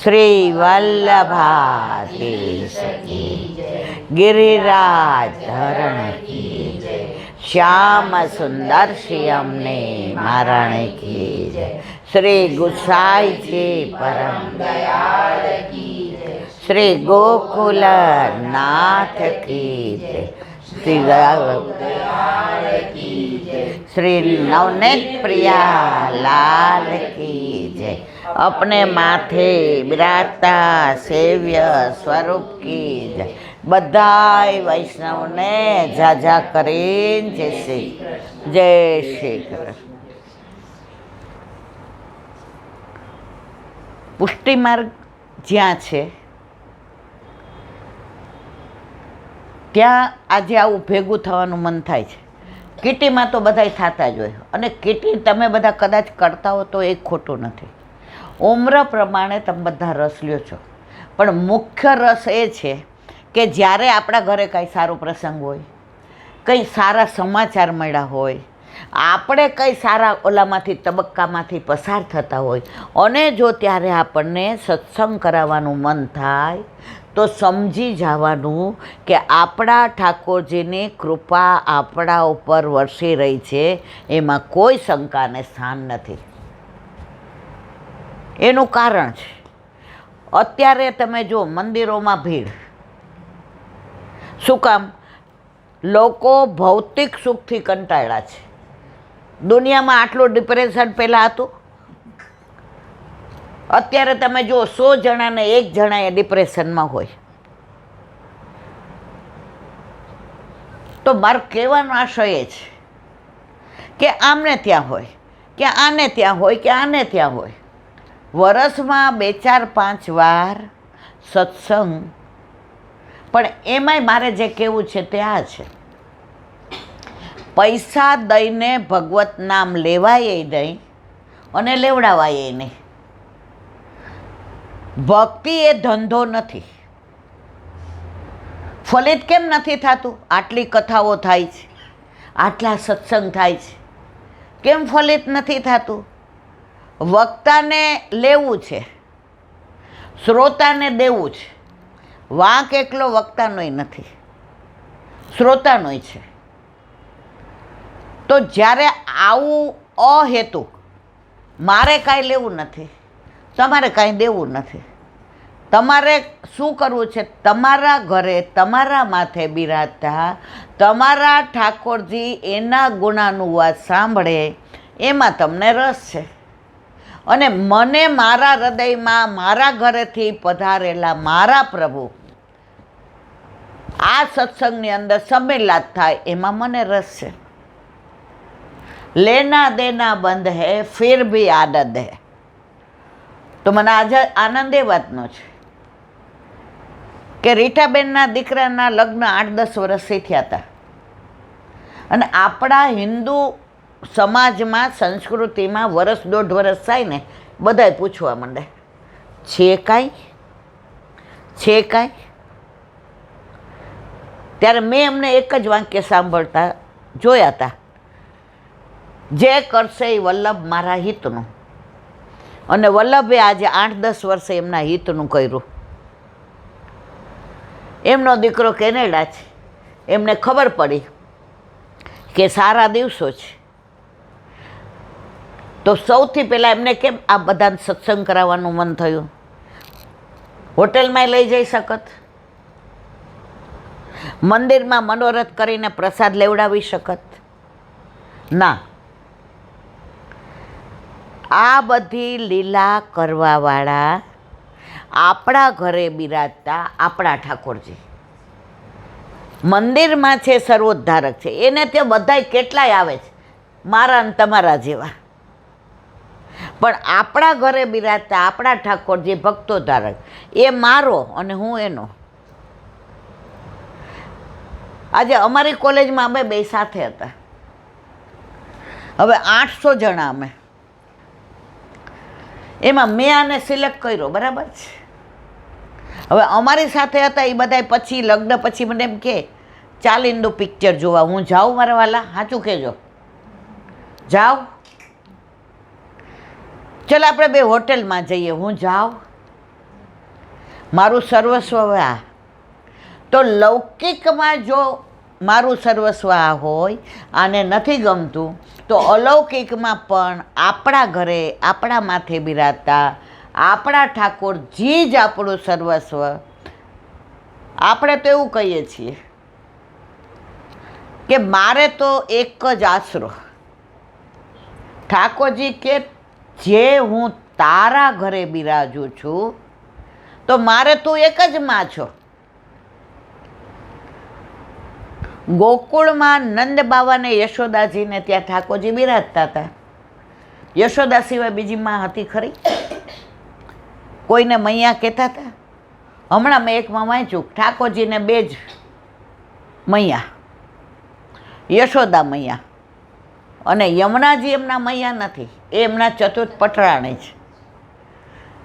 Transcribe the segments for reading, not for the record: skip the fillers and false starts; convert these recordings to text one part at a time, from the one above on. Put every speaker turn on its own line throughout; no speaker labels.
શ્રી વલ્લભાધીશ કી જય, ગિરિરાજ ધરણ કી જય, શ્યામ સુંદર શ્યામને મહારાણ કી જય, શ્રી ગુસાઈજી પરમ દયાળ કી જય, શ્રી ગોકુલ નાથ કી જય, શ્રી દયાળ કી જય, શ્રી નવનેત પ્રિયા લાલ કી જય, अपने माथे बिराजता सेव्य स्वरूप की जय। बधाई वैष्णव ने जाजा करीन जय श्री कृष्ण। पुष्टि मार्ग ज्यां छे ત્યાં આજે આવું ભેગું થવાનું મન થાય છે। કીટીમાં તો બધાય થતા જ હોય, અને કીટી તમે બધા કદાચ કરતા હો તો એ ખોટું નથી। ઉમ્ર પ્રમાણે તમે બધા રસ લ્યો છો, પણ મુખ્ય રસ એ છે કે જ્યારે આપણા ઘરે કંઈ સારો પ્રસંગ હોય, કંઈ સારા સમાચાર મળ્યા હોય, આપણે કંઈ સારા ઓલામાંથી તબક્કામાંથી પસાર થતા હોય, અને જો ત્યારે આપણને સત્સંગ કરાવવાનું મન થાય તો સમજી જવાનું કે આપણા ઠાકોરજીની કૃપા આપણા ઉપર વરસી રહી છે, એમાં કોઈ શંકાને સ્થાન નથી। એનું કારણ છે અત્યારે તમે જો મંદિરોમાં ભીડ, શું કામ? લોકો ભૌતિક સુખથી કંટાળ્યા છે। દુનિયામાં આટલું ડિપ્રેશન પહેલાં હતું? અત્યારે તમે જો 100 જણાને 1 જણા એ ડિપ્રેશનમાં હોય। તો મારો કહેવાનો આશય એ છે કે આમને ત્યાં હોય, કે આને ત્યાં હોય, કે આને ત્યાં હોય, વરસમાં 2, 4, 5 વાર સત્સંગ। પણ એમાંય મારે જે કહેવું છે તે આ છે, પૈસા દઈને ભગવત નામ લેવાય નહીં અને લેવડાવાય નહીં। ભક્તિ એ ધંધો નથી। ફલિત કેમ નથી થતું? આટલી કથાઓ થાય છે, આટલા સત્સંગ થાય છે, કેમ ફલિત નથી થતું? વક્તાને લેવું છે, શ્રોતાને દેવું છે। વાંક એકલો વક્તાનોય નથી, શ્રોતાનોય છે। તો જ્યારે આવું અહેતુક, મારે કાંઈ લેવું નથી, તમારે કાંઈ દેવું નથી, તમારે શું કરવું છે? તમારા ઘરે તમારા માથે બિરાજતા તમારા ઠાકોરજી એના ગુણાનુવાદ સાંભળે એમાં તમને રસ છે। અને મને મારા હૃદયમાં મારા ઘરેથી પધારેલા મારા પ્રભુ આ સત્સંગની અંદર સંમેલાત થાય એમાં મને રસ છે। લેના દેના બંધ હૈ ફિર ભી આનંદ હૈ। તો મને આજે આનંદ એ વાતનો છે કે રીટાબેનના દીકરાના લગ્ન 8-10 વર્ષથી થયા હતા, અને આપણા હિન્દુ સમાજમાં સંસ્કૃતિમાં 1-1.5 વર્ષ થાય ને બધાય પૂછવા માંડે છે કાંઈ, છે કાંઈ? ત્યારે મેં એમને એક જ વાક્ય સાંભળતા જોયા હતા, જે કરશે એ વલ્લભ મારા હિતનું। અને વલ્લભે આજે 8-10 વર્ષે એમના હિતનું કર્યું। એમનો દીકરો કેનેડા છે, એમને ખબર પડી કે સારા દિવસો છે, તો સૌથી પહેલાં એમને કેમ આ બધાને સત્સંગ કરાવવાનું મન થયું? હોટલમાં લઈ જઈ શકત, મંદિરમાં મનોરથ કરીને પ્રસાદ લેવડાવી શકત? ના। આ બધી લીલા કરવાવાળા આપણા ઘરે બિરાજતા આપણા ઠાકોરજી મંદિરમાં છે, સર્વોદ્ધારક છે, એને ત્યાં બધાય કેટલાય આવે છે, મારા અને તમારા જેવા। પણ આપણા ઘરે બિરાજતા આપણા ઠાકોરજી ભક્તોદ્ધારક, એ મારો અને હું એનો। આજે અમારી કોલેજમાં અમે 2 સાથે હતા, હવે 800 જણા અમે, એમાં મેં આને સિલેક્ટ કર્યો, બરાબર છે? હવે અમારી સાથે હતા એ બધાય પછી લગ્ન પછી મને એમ કે ચાલ ઇન્દુ પિક્ચર જોવા, હું જાઉં મારા વાલા? સાચું કહેજો, જાઉં? ચાલ આપણે 2 હોટલમાં જઈએ, હું જાઉં? મારું સર્વસ્વ હવે આ. તો લૌકિકમાં જો મારું સર્વસ્વ આ હોય, આને નથી ગમતું, તો અલૌકિકમાં પણ આપણા ઘરે આપણા માથે બિરાજતા આપણા ઠાકોરજી જ આપણું સર્વસ્વ. આપણે તો એવું કહીએ છીએ કે મારે તો એક જ આશરો. ઠાકોરજી કે જે હું તારા ઘરે બિરાજું છું તો મારે તું એક જ માં છો. ગોકુળમાં નંદ બાવાને યશોદાજીને ત્યાં ઠાકોરજી બિરાજતા હતા. યશોદા સિવાય બીજી માં હતી ખરી? કોઈને મૈયા કહેતા હતા? હમણાં મેં એકમાં વાંચ્યું, ઠાકોરજીને 2 જ મૈયા, યશોદા મૈયા, અને યમુનાજી એમના મૈયા નથી, એ એમના ચતુર્થ પટરાણી છે.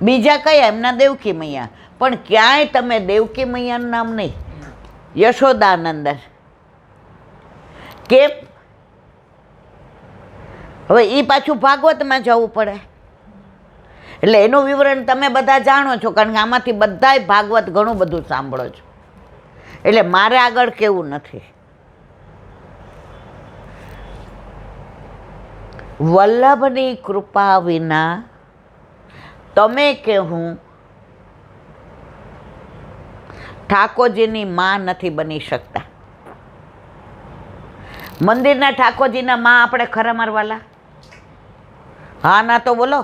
બીજા કયા? એમના દેવકી મૈયા. પણ ક્યાંય તમે દેવકી મૈયાનું નામ નહીં, યશોદાનંદન. કેમ? હવે એ પાછું ભાગવતમાં જવું પડે. એટલે એનું વિવરણ તમે બધા જાણો છો, કારણ કે આમાંથી બધાય ભાગવત ઘણું બધું સાંભળો છો. એટલે મારે આગળ કેવું નથી. વલ્લભની કૃપા વિના તમે કે હું ઠાકોરજીની માં નથી બની શકતા. મંદિરના ઠાકોરજીના માં આપણે ખરા મારવાલા? હા ના તો બોલો.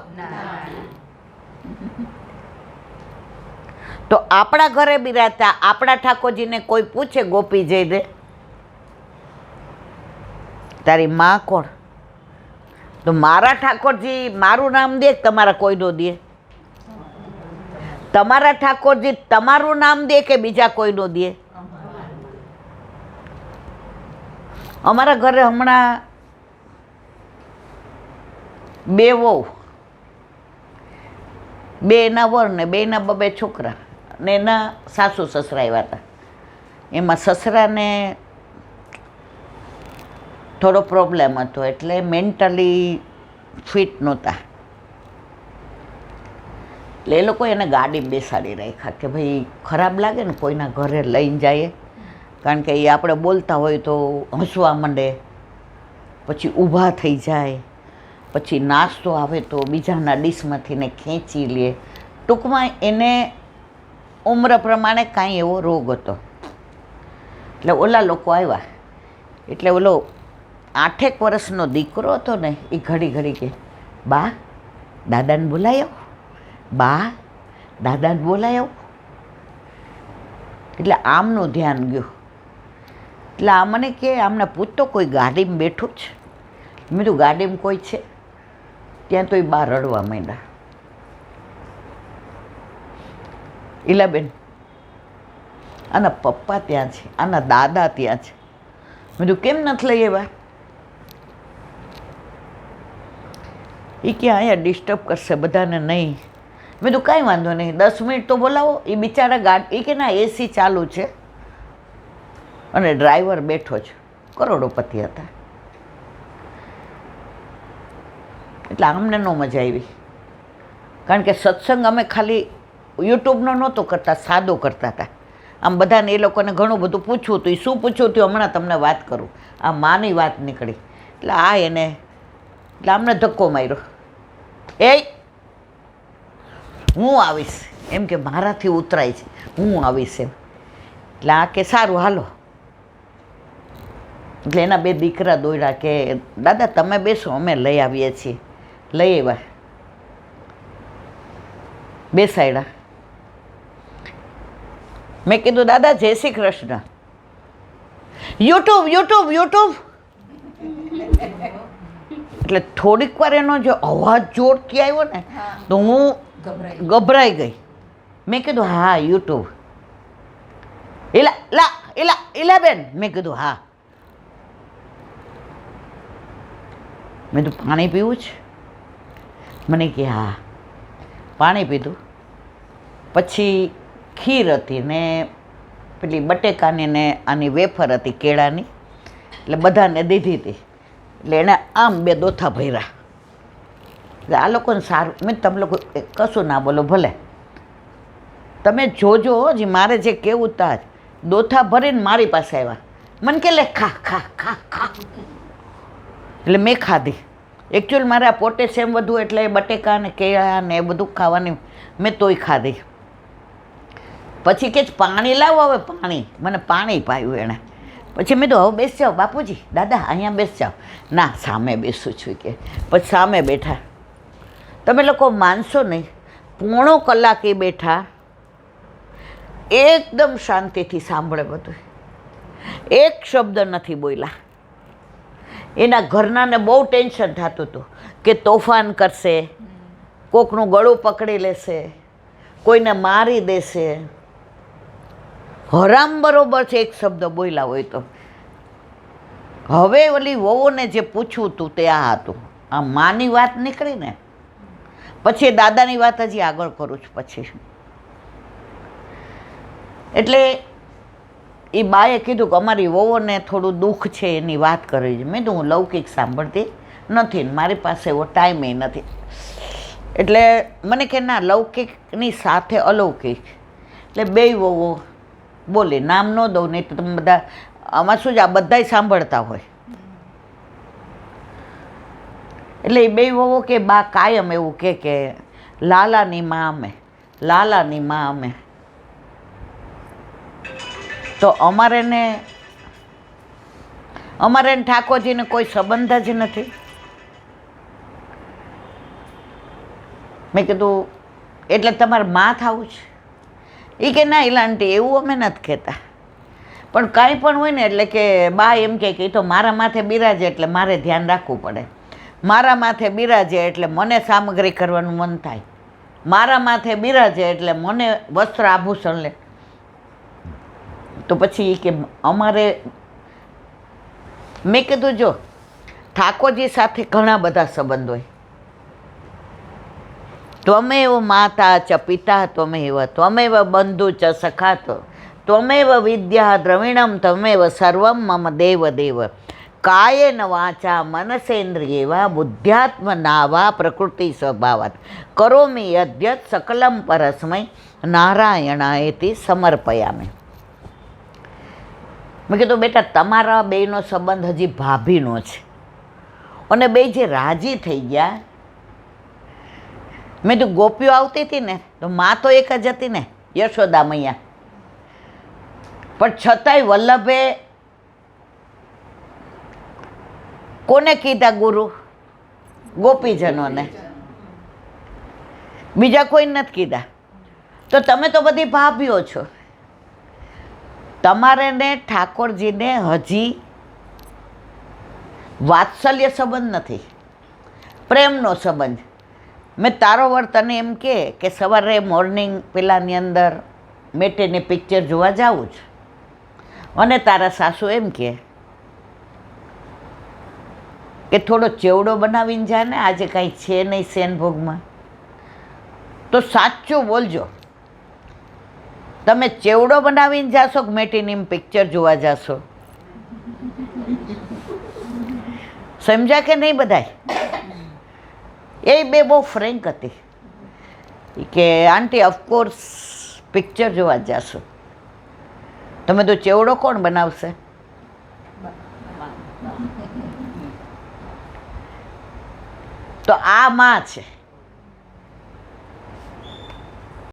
તો આપણા ઘરે બિરાજતા આપણા ઠાકોરજીને કોઈ પૂછે, ગોપી જઈને તારી માં કોણ? તો મારા ઠાકોરજી મારું નામ દે, તમારા કોઈનો દે? તમારા ઠાકોરજી તમારું નામ દે કે બીજા કોઈનો દે? અમારા ઘરે હમણાં 2 વહુ, 2 એના વર ને 2 એના 2 છોકરા ને એના સાસુ સસરા આવ્યા હતા. એમાં સસરાને થોડો પ્રોબ્લેમ હતો, એટલે મેન્ટલી ફિટ નહોતા. એટલે એ લોકો એને ગાડીમાં બેસાડી રાખ્યા કે ભાઈ ખરાબ લાગે ને કોઈના ઘરે લઈને જાય, કારણ કે એ આપણે બોલતા હોય તો હસવા માંડે, પછી ઊભા થઈ જાય, પછી નાસ્તો આવે તો બીજાના ડીશમાંથી ને ખેંચી લે. ટૂંકમાં એને ઉંમર પ્રમાણે કાંઈ એવો રોગ હતો. એટલે ઓલા લોકો આવ્યા, એટલે ઓલો 8 વર્ષનો દીકરો હતો ને, એ ઘડી ઘડી કે બા દાદાને બોલાયો, બા દાદાને બોલાયો. એટલે આમનું ધ્યાન ગયું. એટલે આ મને કે આમને પૂછતો કોઈ ગાડીમાં બેઠું છે? મેં તો ગાડીમાં કોઈ છે? ત્યાં તો એ બા રડવા માંડ્યા. ઈલાબેન આના પપ્પા ત્યાં છે, આના દાદા ત્યાં છે. મેં તો કેમ નથી લઈ આવ્યા? એ કે અહીંયા ડિસ્ટર્બ કરશે બધાને. નહીં. મેં તો કાંઈ વાંધો નહીં, 10 મિનિટ તો બોલાવો. એ બિચારા એ કે ના એસી ચાલુ છે અને ડ્રાઈવર બેઠો છે. કરોડોપતિ હતા. એટલે અમને ન મજા આવી, કારણ કે સત્સંગ અમે ખાલી યુટ્યુબનો નહોતો કરતા, સાદો કરતા હતા. આમ બધાને એ લોકોને ઘણું બધું પૂછવું હતું. એ શું પૂછવું હતું હમણાં તમને વાત કરું. આ માની વાત નીકળી. એટલે આ એને એટલે અમને ધક્કો માર્યો. એ હું આવીશ એમ કે મારાથી ઉતરાય છે, હું આવીશ એમ. એટલે આ કે સારું હાલો. એટલે એના 2 દીકરા દોડ્યા કે દાદા તમે બેસો, અમે લઈ આવીએ છીએ. લઈ આવ્યા, બેસાડ્યા. મેં કીધું દાદા જય Shri Krishna. YouTube YouTube YouTube. એટલે થોડીક વાર એનો જે અવાજ જોરથી આવ્યો ને તો હું ગભરાઈ ગઈ. મેં કીધું હા યુટ્યુબ. ઈલાબેન મેં કીધું હા. મેં તો પાણી પીવું છે? મને કે હા. પાણી પીધું. પછી ખીર હતી ને પેલી બટેકાની ને આની વેફર હતી કેળાની, એટલે બધાને દીધી હતી. એટલે એણે આમ 2 દોથા ભર્યા. એટલે આ લોકોને સારું. મેં તમે લોકો કશું ના બોલો, ભલે તમે જોજો હજી મારે જે કેવું તાજ દોથા ભરીને મારી પાસે આવ્યા, મને કે લે ખા ખા ખા ખા, એટલે મેં ખાધી. એકચ્યુઅલ મારે આ પોટેશિયમ વધુ એટલે બટેકા ને કેળા ને એ બધું ખાવાની, મેં તોય ખાધી. પછી કે પાણી લાવો, હવે પાણી, મને પાણી પાયું એણે. પછી મેં તો હવે બેસી જાઓ બાપુજી, દાદા અહીંયા બેસી જાઓ. ના, સામે બેસું છું કે. પછી સામે બેઠા. તમે લોકો માનશો નહીં, 1.5 કલાક એ બેઠા, એકદમ શાંતિથી સાંભળે બધું, એક શબ્દ નથી બોલ્યા. એના ઘરનાને બહુ ટેન્શન થતું હતું કે તોફાન કરશે, કોકનું ગળું પકડી લેશે, કોઈને મારી દેશે. હરામ બરોબર છે, એક શબ્દ બોલ્યા હોય તો. હવે ઓલી વહુને જે પૂછવું હતું તે આ હતું. આ માની વાત નીકળી ને પછી દાદાની વાત હજી આગળ કરું છું પછી. એટલે એ બાએ કીધું કે અમારી વહુને થોડું દુઃખ છે, એની વાત કરવી છે. મેં તો હું લૌકિક સાંભળતી નથી ને મારી પાસે એવો ટાઈમે નથી. એટલે મને કે ના, લૌકિકની સાથે અલૌકિક, એટલે બેય વહુઓ બોલે. નામ ન દઉં નહીં તો તમે બધા આમાં શું છે, આ બધાય સાંભળતા હોય. એટલે એ બેય વહુઓ કે બા કાયમ એવું કે લાલાની માં અમે, લાલાની માં અમે. તો અમારે ને ઠાકોરજીને કોઈ સંબંધ જ નથી. મેં કીધું એટલે તમારે માં થવું છે? એ કે ના એલા આંટી એવું અમે નથી કહેતા, પણ કાંઈ પણ હોય ને એટલે કે બા એમ કે એ તો મારા માથે બિરાજે એટલે મારે ધ્યાન રાખવું પડે. મારા માથે બિરાજે એટલે મને સામગ્રી કરવાનું મન થાય. મારા માથે બિરાજે એટલે મને વસ્ત્ર આભૂષણ લે. તો પછી કે અમારે, મેં કીધું જો ઠાકોરજી સાથે ઘણા બધા સંબંધ હોય. ત્વમેવ માતા ચ પિતા ત્વમેવ, ત્વમેવ બંધુ ચ સખા, ત્વમેવ વિદ્યા દ્રવિણમ, ત્વમેવ સર્વમ મમ દેવ દેવ. કાયેન વાચા મનસેન્દ્રિયેવા બુદ્ધ્યાત્મના પ્રકૃતિ સ્વભાવાત કરોમિ યદ્યત સકલમ પરસ્મૈ નારાયણાએતિ સમર્પયામિ. મેં કીધું બેટા તમારા બેયનો સંબંધ હજી ભાભીનો છે, અને બે જે રાજી થઈ ગયા. મેં તો ગોપીઓ આવતી હતી ને તો માં તો એક જ હતી ને, યશોદા મૈયા, પણ છતાંય વલ્લભે કોને કીધા ગુરુ? ગોપીજનોને, બીજા કોઈ નથી કીધા. તો તમે તો બધી ભાભીઓ છો, તમારે ને ઠાકોરજીને હજી વાત્સલ્ય સંબંધ નથી, પ્રેમનો સંબંધ. મેં તારો વર તને એમ કે સવારે મોર્નિંગ પેલાની અંદર મેટેને પિક્ચર જોવા જાવું છે, અને તારા સાસુ એમ કે થોડો ચેવડો બનાવીને જા ને, આજે કાંઈ છે નહીં સેનભોગમાં. તો સાચું બોલજો, તમે ચેવડો બનાવીને જાશો કે મેટીની પિક્ચર જોવા જાશો? સમજ્યા કે નહીં બધાય? એ બે બહુ ફ્રેન્ક હતી કે આંટી ઓફકોર્સ પિક્ચર જોવા જાશો. તમે તો ચેવડો કોણ બનાવશે? તો આ માં છે.